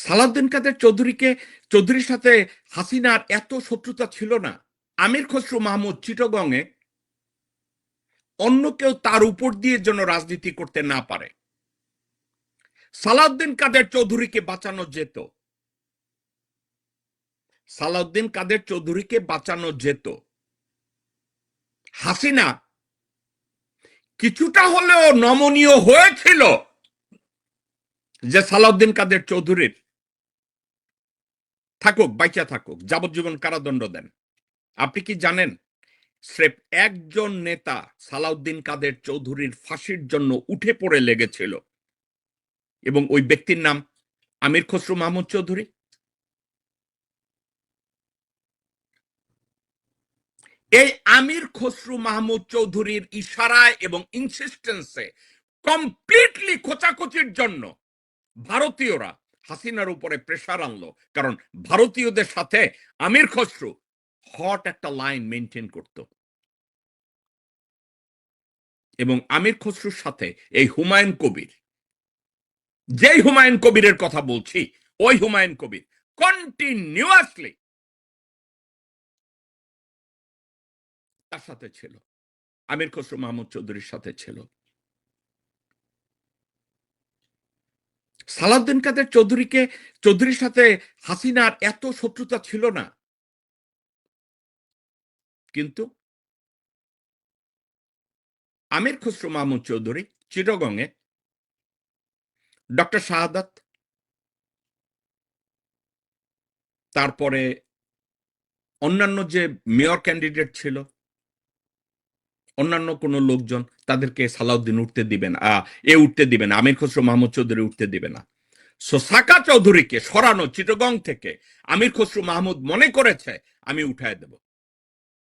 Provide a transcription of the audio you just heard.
সালাউদ্দিন কাদের চৌধুরীর সাথে হাসিনার এত শত্রুতা ছিল না। আমির খসরু মাহমুদ চিটগংয়ে অন্য কেউ তার উপর দিয়ে যেন রাজনীতি করতে না পারে। সালাউদ্দিন কাদের চৌধুরীকে বাঁচানো যেত, সালাউদ্দিন কাদের চৌধুরীকে বাঁচানো যেত। হাসিনা কিছুটা হলেও নমনীয় হয়েছিল যে সালাউদ্দিন কাদের চৌধুরীর থাকুক, বাইচা থাকুক, যাবজ্জীবন কারাদণ্ড দেন। আপনি কি জানেন স্রেফ একজন নেতা সালাউদ্দিন কাদের চৌধুরীর ফাঁসির জন্য উঠে পড়ে লেগেছিল, এবং ওই ব্যক্তির নাম আমির খসরু মাহমুদ চৌধুরী। এই আমির খসরু মাহমুদ চৌধুরীর ইশারায় এবং ইনসিস্টেন্সে কমপ্লিটলি খোঁচাখুচির জন্য ভারতীয়রা হাসিনার উপরে প্রেসার আনলো, কারণ ভারতীয়দের সাথে আমির খসরু হট একটা লাইন মেনটেন করত। এবং আমির খসরুর সাথে এই হুমায়ুন কবির, যেই হুমায়ুন কবিরের কথা বলছি, ওই হুমায়ুন কবির কন্টিনিউয়াসলি তার সাথে ছিল, আমির খসরু মাহমুদ চৌধুরীর সাথে ছিল। সালাউদ্দিন কাদের চৌধুরীর সাথে হাসিনার এত শত্রুতা ছিল না, কিন্তু আমির খসরু মাহমুদ চৌধুরী চিটগংয়ে ডক্টর শাহাদাত, তারপরে অন্যান্য যে মেয়র ক্যান্ডিডেট ছিল, অন্যান্য কোন লোকজন, তাদেরকে সালাউদ্দিন উঠতে দিবেন, উঠতে দিবে না, আমির খসরু মাহমুদ চৌধুরী উঠতে দিবে না। সো সাকা চৌধুরীকে সরানো চিটগং থেকে আমির খসরু মাহমুদ মনে করেছে আমি উঠায় দেব।